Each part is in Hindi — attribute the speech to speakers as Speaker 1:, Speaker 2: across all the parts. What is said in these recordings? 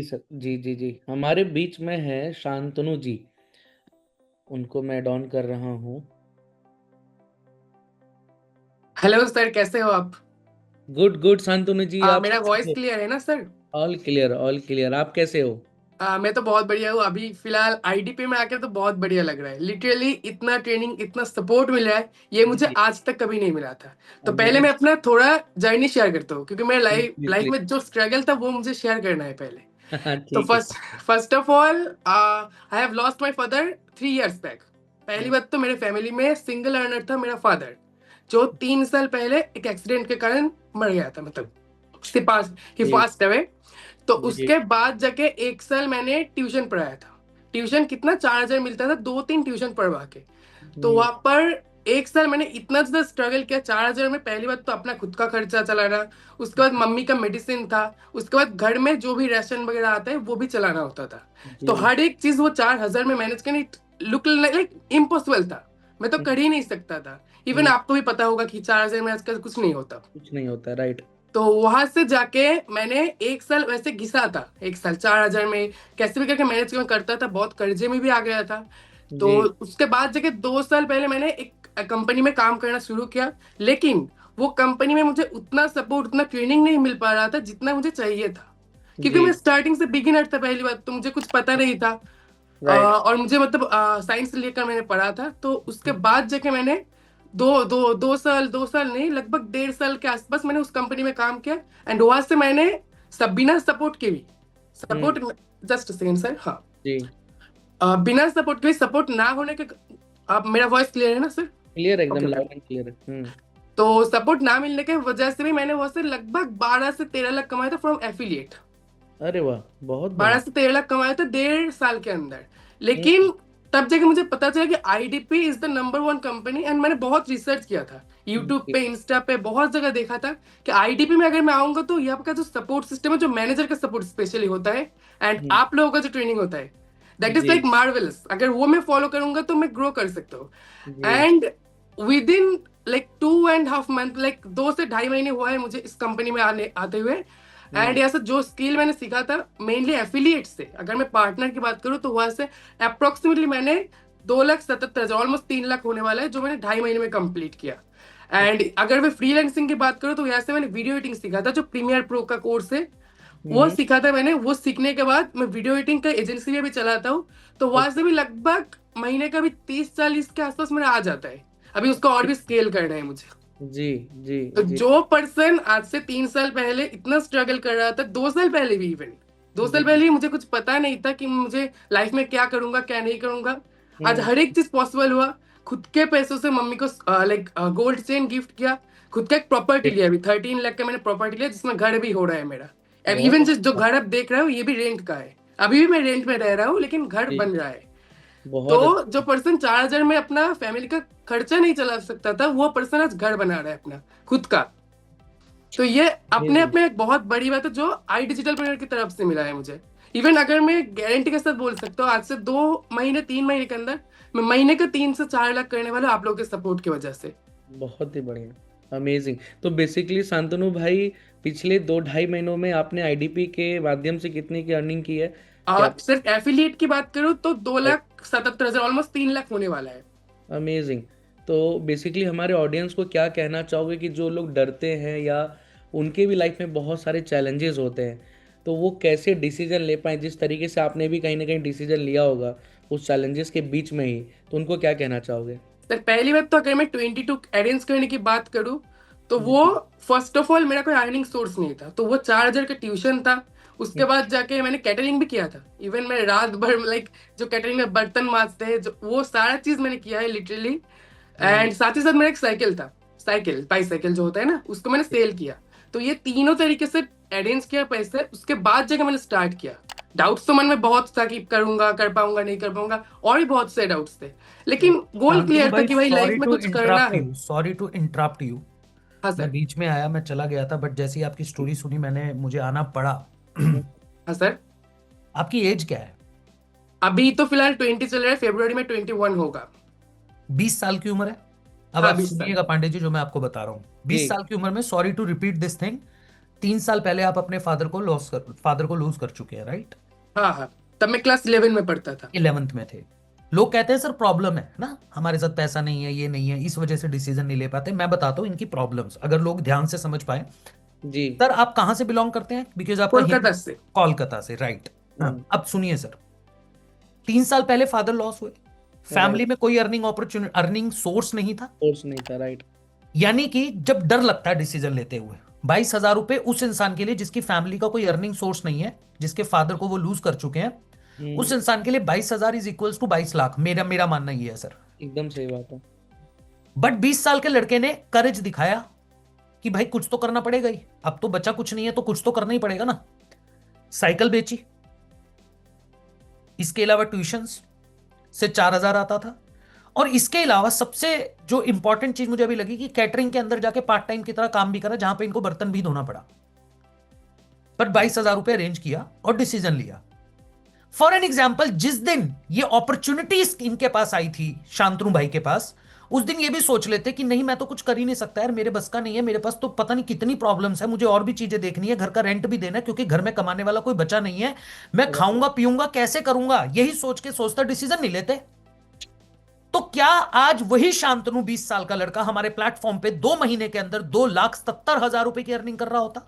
Speaker 1: सर। जी, जी, जी। हमारे बीच में हैं शांतनु जी, उनको मैं ऐड ऑन कर रहा हूँ।
Speaker 2: हेलो सर, कैसे हो आप?
Speaker 1: गुड, गुड शांतनु जी, आप
Speaker 2: मेरा
Speaker 1: कैसे
Speaker 2: वॉइस
Speaker 1: हो?
Speaker 2: क्लियर है ना सर?
Speaker 1: ऑल क्लियर, आप कैसे हो?
Speaker 2: मैं तो बहुत बढ़िया हूँ। अभी फिलहाल आईडीपी में आकर तो बहुत बढ़िया लग रहा है। लिटरली इतना ट्रेनिंग, इतना सपोर्ट मिला है, ये मुझे
Speaker 1: जी,
Speaker 2: आज तक कभी नहीं मिला था। तो पहले मैं
Speaker 1: अमेज़िंग।
Speaker 2: अपना थोड़ा जर्नी शेयर करता हूँ, क्योंकि मेरे
Speaker 1: please,
Speaker 2: life
Speaker 1: please,
Speaker 2: life
Speaker 1: please.
Speaker 2: में जो स्ट्रगल था वो मुझे शेयर करना है पहले।
Speaker 1: हाँ,
Speaker 2: तो
Speaker 1: ठीक है।
Speaker 2: First of all, I have lost my father 3 years back. पहली
Speaker 1: हुँ,
Speaker 2: बात तो मेरे फैमिली में सिंगल अर्नर था मेरा फादर, जो 3 साल पहले एक एक्सीडेंट के कारण मर गया था। मतलब ही
Speaker 1: जी,
Speaker 2: पास्ट अवे। तो
Speaker 1: जी,
Speaker 2: उसके बाद जाके 1 साल मैंने ट्यूशन पढ़ाया था। ट्यूशन कितना, 4 हजार मिलता था, 2-3 ट्यूशन पढ़वा के। तो
Speaker 1: हुँ,
Speaker 2: वहां पर 1 साल मैंने इतना ज्यादा स्ट्रगल किया। 4 हजार में पहली बात तो अपना खुद का खर्चा चलाना, उसके बाद मम्मी का मेडिसिन था, उसके बाद घर में जो भी राशन वगैरह आता है वो भी चलाना होता था। तो
Speaker 1: जी,
Speaker 2: हर एक चीज वो 4 हजार में मैनेज करनी लुक लाइक इम्पॉसिबल था। मैं तो
Speaker 1: हुँ,
Speaker 2: कर ही नहीं सकता था। इवन
Speaker 1: हुँ,
Speaker 2: आपको भी पता होगा कि 4 हजार में आजकल कुछ नहीं होता।
Speaker 1: कुछ नहीं होता, राइट।
Speaker 2: तो वहां से जाके मैंने 1 साल वैसे घिसा था। 1 साल 4 हजार में कैसे भी करके मैनेज करता था, बहुत कर्जे में भी आ गया था। तो
Speaker 1: जी,
Speaker 2: उसके बाद जाके 2 साल पहले मैंने एक कंपनी में काम करना शुरू किया। लेकिन वो कंपनी में मुझे उतना सपोर्ट, उतना ट्रेनिंग नहीं मिल पा रहा था जितना मुझे चाहिए था। क्योंकि मैं
Speaker 1: जी,
Speaker 2: स्टार्टिंग से बिगिनर था। पहली बात तो मुझे कुछ पता नहीं था।
Speaker 1: राइट।
Speaker 2: और मुझे मतलब साइंस लेकर मैंने पढ़ा था। तो उसके बाद जाके मैंने 2 साल नहीं, लगभग 1.5 साल के आसपास मैंने उस कंपनी में काम किया। एंड वहां से मैंने सब बिना सपोर्ट के भी,
Speaker 1: हुँ,
Speaker 2: सपोर्ट, जस्ट सेकेंड सर, हाँ,
Speaker 1: जी,
Speaker 2: बिना सपोर्ट के भी, सपोर्ट ना होने के, आप, मेरा वॉइस क्लियर है ना सर?
Speaker 1: क्लियर एकदम
Speaker 2: okay okay.
Speaker 1: Loud and clear है। हुँ,
Speaker 2: तो सपोर्ट ना मिलने के वजह से भी मैंने वहां से लगभग 12 से 13 लाख कमाए थे फ्रॉम एफिलिएट।
Speaker 1: अरे वाह! बहुत
Speaker 2: बारह
Speaker 1: बढ़िया।
Speaker 2: से 13 लाख कमाए थे 1.5 साल के अंदर।
Speaker 1: हुँ,
Speaker 2: लेकिन तब जाके मुझे पता चला कि IDP is the number 1 company. And मैंने बहुत रिसर्च किया था, यूट्यूब
Speaker 1: जी,
Speaker 2: पे, इंस्टा पे, बहुत जगह देखा था कि आईडीपी में अगर मैं आऊंगा तो यहाँ का जो सपोर्ट सिस्टम है, जो मैनेजर का सपोर्ट स्पेशली होता है, एंड
Speaker 1: हुँ,
Speaker 2: आप लोगों का जो ट्रेनिंग होता है, दैट इज
Speaker 1: जी,
Speaker 2: लाइक मार्वेलस। अगर वो मैं फॉलो करूंगा तो मैं ग्रो कर सकता हूँ।
Speaker 1: जी,
Speaker 2: and with in like 2.5 month, like 2 से ढाई महीने हुआ है मुझे इस कंपनी में आते हुए। एंड
Speaker 1: हुँ,
Speaker 2: यहाँ से जो स्किल मैंने सीखा था मेनली एफिलिएट से, अगर मैं पार्टनर की बात करूँ तो वहां से अप्रोक्सीमेटली मैंने 2,77,000, ऑलमोस्ट 3 लाख होने वाला है, जो मैंने ढाई महीने में कंप्लीट किया। एंड अगर मैं फ्रीलांसिंग की बात करूँ तो यहाँ से मैंने वीडियो एडिटिंग सीखा था, जो प्रीमियर प्रो का कोर्स है वो
Speaker 1: हुँ,
Speaker 2: सीखा था मैंने। वो सीखने के बाद मैं वीडियो एडिटिंग का एजेंसी में भी चलाता हूँ। तो वहां से भी लगभग महीने का भी 30-40 के आसपास मेरा आ जाता है। अभी उसको और भी स्केल करना है मुझे।
Speaker 1: जी, जी,
Speaker 2: तो
Speaker 1: जी,
Speaker 2: जो पर्सन आज से 3 साल पहले इतना स्ट्रगल कर रहा था, 2 साल पहले भी, इवन 2 साल
Speaker 1: जी,
Speaker 2: पहले ही मुझे कुछ पता नहीं था कि मुझे लाइफ में क्या करूंगा क्या नहीं करूंगा, आज
Speaker 1: हुँ,
Speaker 2: हर एक चीज पॉसिबल हुआ। खुद के पैसों से मम्मी को लाइक गोल्ड चेन गिफ्ट किया। खुद का एक प्रॉपर्टी
Speaker 1: जी,
Speaker 2: लिया, अभी 13 लाख का मैंने प्रॉपर्टी लिया, जिसमें घर भी हो रहा है मेरा। अब
Speaker 1: बहुत
Speaker 2: इवन जो
Speaker 1: अच्छा,
Speaker 2: घर आप देख रहे हो ये भी रेंट का है। अभी भी मैं रेंट में रह रहा हूँ, लेकिन घर
Speaker 1: जी,
Speaker 2: बन रहा है।
Speaker 1: बहुत
Speaker 2: तो जो
Speaker 1: अच्छा,
Speaker 2: पर्सन 4 हजार में अपना फैमिली का खर्चा नहीं चला सकता था, वो पर्सन आज घर बना रहा है अपना खुद का। तो ये अपने आप
Speaker 1: अमेज़िंग।
Speaker 2: में एक बहुत बड़ी बात है, जो आई डिजिटल प्लेयर की तरफ से मिला है मुझे। इवन अगर मैं गारंटी के साथ बोल सकता हूँ, आज से 2 महीने 3 महीने के अंदर मैं महीने का 3 से 4 लाख करने वाला, आप लोगों के सपोर्ट की वजह से।
Speaker 1: बहुत ही बढ़िया, अमेज़िंग। तो बेसिकली शांतनु भाई, पिछले 2 ढाई महीनों में आपने आईडीपी के माध्यम से कितने की अर्निंग की है? क्या
Speaker 2: सिर्फ एफिलिएट की बात करूँ तो दो
Speaker 1: राइट,
Speaker 2: लाख 77,000, ऑलमोस्ट 3 लाख होने वाला है।
Speaker 1: अमेज़िंग। तो बेसिकली हमारे ऑडियंस को क्या कहना चाहोगे कि जो लोग डरते हैं या उनके भी लाइफ में बहुत सारे चैलेंजेस होते हैं, तो वो कैसे डिसीज़न ले पाएँ? जिस तरीके से आपने भी कहीं न कहीं डिसीज़न लिया होगा, उस चैलेंजेस के बीच में ही, तो उनको क्या कहना चाहोगे?
Speaker 2: सर पहली बात तो अगर मैं 22 अरेंज करने की बात करूँ तो वो,
Speaker 1: जी,
Speaker 2: फर्स्ट ऑफ ऑल मेरा कोई अर्निंग सोर्स नहीं था, तो वो 4 हजार का ट्यूशन था। उसके
Speaker 1: हुँ,
Speaker 2: बाद जाके मैंने कैटरिंग भी किया था। इवन मैं रात भर, लाइक, जो कैटरिंग में बर्तन मांजते हैं, जो वो सारा चीज मैंने किया है लिटरली।
Speaker 1: हुँ,
Speaker 2: एंड साथ ही साथ मेरा एक साइकिल था, साइकिल बाईसाइकिल जो होता है ना, उसको मैंने सेल किया। तो ये तीनों तरीके से अरेंज किया पैसे, उसके बाद जाके मैंने स्टार्ट किया। डाउट्स तो मन में बहुत था कि करूंगा, कर पाऊंगा, नहीं कर पाऊंगा, और भी बहुत से डाउट्स थे।
Speaker 1: हुँ,
Speaker 2: लेकिन गोल
Speaker 3: शांतनु
Speaker 2: क्लियर था
Speaker 3: भाई,
Speaker 2: कि भाई लाइफ
Speaker 3: सॉरी
Speaker 2: में
Speaker 3: टू
Speaker 2: कुछ करना
Speaker 3: इंटरप्ट
Speaker 2: है।
Speaker 3: You, sorry to interrupt you.
Speaker 2: हाँ
Speaker 3: मैं
Speaker 2: सर।
Speaker 3: बीच में आया, मैं चला गया था, बट जैसे ही आपकी स्टोरी सुनी मैंने, मुझे आना पड़ा।
Speaker 1: हुँ,
Speaker 2: हाँ सर।
Speaker 3: आपकी एज क्या है?
Speaker 2: अभी तो फिलहाल 20 चल रहा है, फेब्रुआरी में 21 होगा।
Speaker 3: 20 साल की उम्र है। अब
Speaker 2: हाँ,
Speaker 3: आप
Speaker 2: 20 साल।
Speaker 3: सुनिएगा पांडे जी, जो मैं आपको बता रहा हूँ,
Speaker 1: जी,
Speaker 3: 20 साल की उम्र में, sorry to repeat this thing, 3 साल पहले आप अपने फादर को लूज कर चुके हैं, राइट?
Speaker 2: हाँ हाँ, तब मैं क्लास 11 में पढ़ता था।
Speaker 3: 11th में थे। लोग कहते हैं सर प्रॉब्लम है ना, हमारे साथ पैसा नहीं है, ये नहीं है, इस वजह से डिसीजन नहीं ले पाते। मैं बताता हूँ इनकी प्रॉब्लम्स, अगर लोग ध्यान से समझ पाए।
Speaker 1: जी।
Speaker 3: सर आप कहाँ से बिलोंग करते हैं? बिकॉज आपका
Speaker 2: कोलकाता से।
Speaker 3: कोलकाता से, राइट? हाँ,
Speaker 1: हम्म।
Speaker 3: अब सुनिए सर, 3 साल पहले फादर लॉस हुए, फैमिली
Speaker 1: राइट।
Speaker 3: में कोई अर्निंग सोर्स नहीं था।
Speaker 1: कोर्स नहीं था, राइट।
Speaker 3: यानी कि जब डर लगता है डिसीजन लेते हुए, 22,000 रुपए उस इंसान के लिए जिसकी फैमिली का कोई अर्निंग सोर्स नहीं है, जिसके फादर को वो लूज कर चुके हैं, उस
Speaker 1: हम्म।
Speaker 3: इंसान के लिए 22,000 इज इक्वल्स टू 22 लाख। मेरा मेरा मानना ये है सर।
Speaker 1: एकदम सही बात है।
Speaker 3: बट 20 साल के लड़के ने करेज दिखाया कि भाई कुछ तो करना पड़ेगा ही, अब तो बच्चा कुछ नहीं है तो कुछ तो करना ही पड़ेगा ना। साइकिल बेची, इसके अलावा ट्यूशंस से 4,000 आता था, और इसके अलावा सबसे जो इंपॉर्टेंट चीज मुझे अभी लगी कि कैटरिंग के अंदर जाके पार्ट टाइम की तरह काम भी करा, जहां पे इनको बर्तन भी धोना पड़ा। पर 22,000 रुपए अरेंज किया और डिसीजन लिया। फॉर एन एग्जाम्पल, जिस दिन ये अपॉर्चुनिटीज इनके पास आई थी, शांतनु भाई के पास, उस दिन ये भी सोच लेते कि नहीं मैं तो कुछ कर ही नहीं सकता यार, मेरे बस का नहीं है, मेरे पास तो पता नहीं कितनी प्रॉब्लम्स है, मुझे और भी चीजें देखनी है, घर का रेंट भी देना है, क्योंकि घर में कमाने वाला कोई बचा नहीं है, मैं
Speaker 1: राइट।
Speaker 3: खाऊंगा पीऊंगा कैसे करूंगा, यही सोच के सोचता डिसीजन नहीं लेते। तो क्या आज वही शांतनु 20 साल का लड़का हमारे प्लेटफॉर्म पे 2 महीने के अंदर 2,70,000 रुपए की अर्निंग कर रहा होता?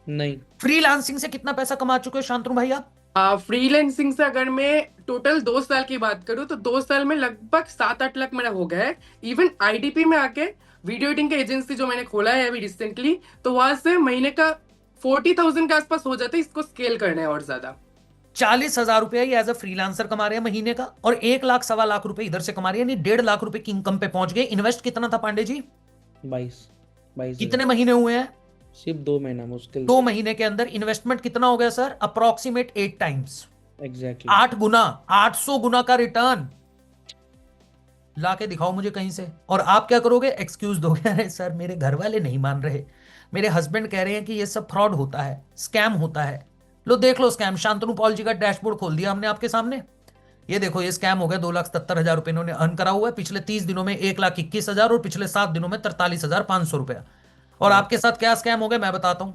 Speaker 1: नहीं।
Speaker 3: फ्रीलांसिंग से कितना पैसा कमा चुके हो शांतनु भाई आप?
Speaker 2: फ्रीलैंसिंग से अगर मैं टोटल 2 साल की बात करूँ तो 2 साल में लगभग 7-8 लाख मेरा हो गया है। इवन आईडीपी में आके वीडियो एडिटिंग का एजेंसी जो मैंने खोला है अभी रिसेंटली, तो वहां से महीने का 40,000 के आसपास हो जाता है। इसको स्केल करना है और ज्यादा।
Speaker 3: 40,000 रुपया ये एज अ फ्रीलांसर कमा रहे हैं महीने का, और 1 लाख सवा लाख रुपए इधर से कमा रहे हैं, यानी 1.5 लाख रुपए की इनकम पे पहुंच गए। इन्वेस्ट कितना था पांडे जी?
Speaker 1: 22 22
Speaker 3: कितने महीने हुए हैं?
Speaker 1: सिर्फ 2 महीना मुश्किल
Speaker 3: 2 महीने के अंदर इन्वेस्टमेंट कितना हो गया सर? Approximate 8 times,
Speaker 1: exactly.
Speaker 3: 8 गुना, 800 गुना का रिटर्न ला के दिखाओ मुझे कहीं से। और आप क्या करोगे? एक्सक्यूज दोगे, अरे सर मेरे घर वाले नहीं मान रहे, मेरे हस्बैंड कह रहे हैं कि ये सब फ्रॉड होता है, स्कैम होता है। लो देख लो स्कैम, शांतनु पॉल जी का डैशबोर्ड खोल दिया हमने आपके सामने, ये देखो ये स्कैम हो गया। 2,70,000 रुपए इन्होंने अर्न करा हुआ है, पिछले 30 दिनों में 1,21,000, और पिछले 7 दिनों में 43,500 रुपया। और
Speaker 1: राइट।
Speaker 3: आपके साथ क्या स्कैम हो गया मैं बताता हूं।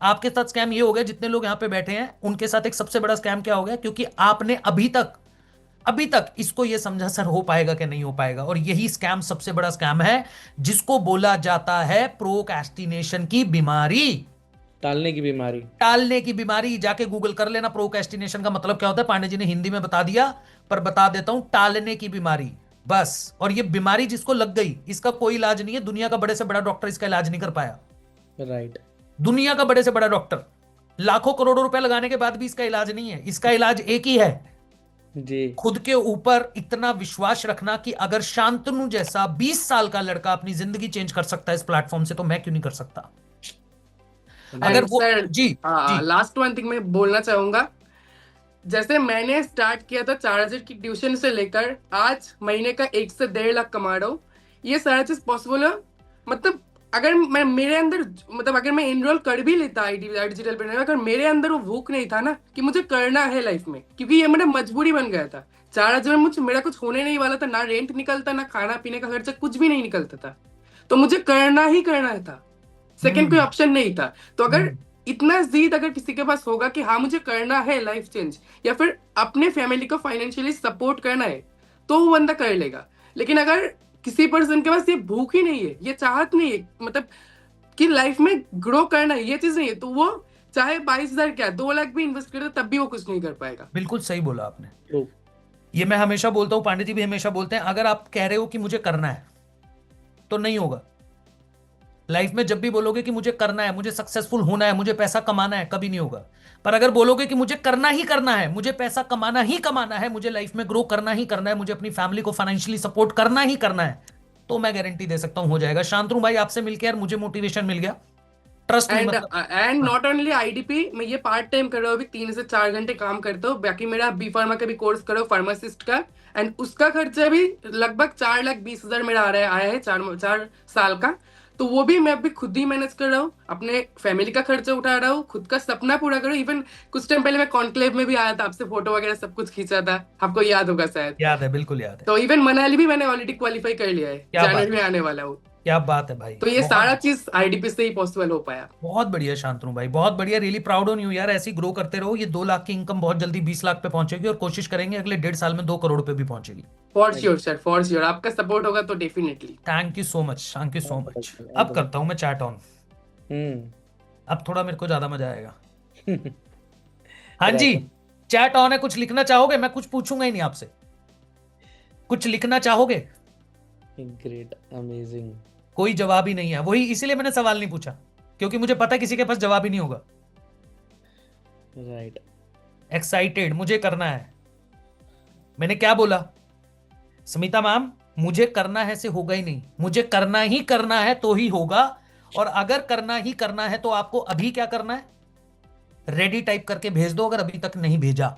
Speaker 3: आपके साथ स्कैम ये हो गया, जितने लोग यहां पे बैठे हैं उनके साथ एक सबसे बड़ा स्कैम क्या हो गया, क्योंकि आपने अभी तक इसको ये समझा सर हो पाएगा कि नहीं हो पाएगा, और यही स्कैम सबसे बड़ा स्कैम है, जिसको बोला जाता है प्रोक्रेस्टिनेशन की बीमारी।
Speaker 1: टालने की बीमारी।
Speaker 3: टालने की बीमारी, जाके गूगल कर लेना प्रोक्रेस्टिनेशन का मतलब क्या होता है। पांडे जी ने हिंदी में बता दिया, पर बता देता हूं, टालने की बीमारी बस। और ये बीमारी जिसको लग गई, इसका कोई इलाज नहीं है, दुनिया का बड़े से बड़ा डॉक्टर इसका इलाज नहीं कर पाया।
Speaker 1: राइट।
Speaker 3: दुनिया का बड़े से बड़ा डॉक्टर लाखों करोड़ों रुपए लगाने के बाद भी इसका इलाज नहीं है। इसका इलाज एक ही है,
Speaker 1: जी।
Speaker 3: खुद के ऊपर इतना विश्वास रखना कि अगर शांतनु जैसा 20 साल का लड़का अपनी जिंदगी चेंज कर सकता है इस प्लेटफॉर्म से, तो मैं क्यों नहीं कर सकता? अगर
Speaker 2: एंड
Speaker 3: वो
Speaker 2: सर,
Speaker 3: जी जी
Speaker 2: लास्ट वन थिंग मैं बोलना चाहूंगा। जैसे मैंने स्टार्ट किया था 4,000 की ट्यूशन से लेकर आज महीने का 1 से 1.5 लाख कमा रहा हूँ। ये सारा चीज पॉसिबल है। मतलब अगर मैं मेरे अंदर मतलब अगर मैं इनरोल कर भी लेता आईडी डिजिटल पेमेंट, अगर मेरे अंदर वो भूख नहीं था ना कि मुझे करना है लाइफ में, क्योंकि ये मेरा मजबूरी बन गया था। 4,000 मुझे मेरा कुछ होने नहीं वाला था, ना रेंट निकलता, ना खाना पीने का खर्चा, कुछ भी नहीं निकलता था। तो मुझे करना ही करना था, सेकंड कोई
Speaker 3: हम्म
Speaker 2: ऑप्शन नहीं था। तो अगर
Speaker 3: हम्म
Speaker 2: इतना जिद अगर किसी के पास होगा कि हाँ मुझे करना है लाइफ चेंज, या फिर अपने फैमिली को फाइनेंशियली सपोर्ट करना है, तो वो बंदा कर लेगा। लेकिन अगर किसी पर्सन के पास ये भूख ही नहीं है, ये चाहत नहीं है, मतलब कि लाइफ में ग्रो करना है, ये चीज नहीं है, तो वो चाहे 22,000 क्या 2 लाख भी इन्वेस्ट करे तब भी वो कुछ नहीं कर पाएगा।
Speaker 3: बिल्कुल सही बोला आपने।
Speaker 1: ट्रू।
Speaker 3: ये मैं हमेशा बोलता हूं, पांडे जी भी हमेशा बोलते हैं, अगर आप कह रहे हो कि मुझे करना है तो नहीं होगा। लाइफ में जब भी बोलोगे कि मुझे करना है, मुझे सक्सेसफुल होना है, मुझे पैसा कमाना है, कभी नहीं होगा। पर अगर बोलोगे कि मुझे करना ही करना है, मुझे पैसा कमाना ही कमाना है, मुझे लाइफ में ग्रो करना ही करना है, मुझे अपनी फैमिली को फाइनेंशियली सपोर्ट करना ही करना है, तो मैं गारंटी दे सकता हूं हो जाएगा। शांतनु भाई आपसे मिलकर यार मुझे मोटिवेशन मिल गया, ट्रस्ट मी,
Speaker 2: एंड
Speaker 3: मतलब
Speaker 2: एंड
Speaker 3: हाँ,
Speaker 2: नॉट ओनली आईडीपी, मैं ये पार्ट टाइम कर रहा हूँ, अभी 3 से 4 घंटे काम करता हूँ। बाकी मेरा बी फार्मा का भी कोर्स कर रहा हूँ, फार्मासिस्ट का, एंड उसका खर्चा भी लगभग 4,20,000 मेरा आया है 4 साल का। तो वो भी मैं अभी खुद ही मैनेज कर रहा हूँ, अपने फैमिली का खर्चा उठा रहा हूँ, खुद का सपना पूरा कर रहा हूँ। इवन कुछ टाइम पहले मैं कॉन्क्लेव में भी आया था, आपसे फोटो वगैरह सब कुछ खींचा था, आपको याद होगा शायद।
Speaker 3: याद है, बिल्कुल याद है।
Speaker 2: तो इवन मनाली भी मैंने ऑलरेडी क्वालिफाई कर लिया है,
Speaker 3: क्या बात
Speaker 2: जनवरी में
Speaker 3: है,
Speaker 2: आने वाला हूँ।
Speaker 3: क्या बात है भाई,
Speaker 2: तो ये
Speaker 3: बहुत
Speaker 2: सारा चीज आईडीपी से ही पॉसिबल हो पाया।
Speaker 3: बहुत बढ़िया शांतनु भाई, बहुत बढ़िया। रियली प्राउड ऑन यू यार, ऐसे ही ग्रो करते रहो। ये 2 लाख की इनकम बहुत जल्दी 20 लाख पे पहुंचेगी, और कोशिश करेंगे अगले 1.5 साल में 2 करोड़ पे भी पहुंचेगी।
Speaker 2: For sure sir, for sure, आपका सपोर्ट होगा तो definitely.
Speaker 3: Thank you so much, thank you so
Speaker 1: बहुत
Speaker 3: मच।
Speaker 1: बढ़िया,
Speaker 3: अब करता हूँ मैं चैट ऑन।
Speaker 1: हम्म।
Speaker 3: अब थोड़ा मेरे को ज्यादा मजा आएगा। हाँ जी,
Speaker 1: रैपर।
Speaker 3: चैट ऑन है, कुछ लिखना चाहोगे? मैं कुछ पूछूंगा ही नहीं आपसे, कुछ लिखना चाहोगे?
Speaker 1: Great, amazing.
Speaker 3: कोई जवाब ही नहीं है, वही इसीलिए मैंने सवाल नहीं पूछा, क्योंकि मुझे पता है किसी के पास जवाब ही नहीं होगा।
Speaker 1: राइट।
Speaker 3: एक्साइटेड, मुझे करना है। मैंने क्या बोला स्मिता मैम? मुझे करना है से होगा ही नहीं, मुझे करना है तो ही होगा। और अगर करना ही करना है तो आपको अभी क्या करना है? रेडी टाइप करके भेज दो, अगर अभी तक नहीं भेजा।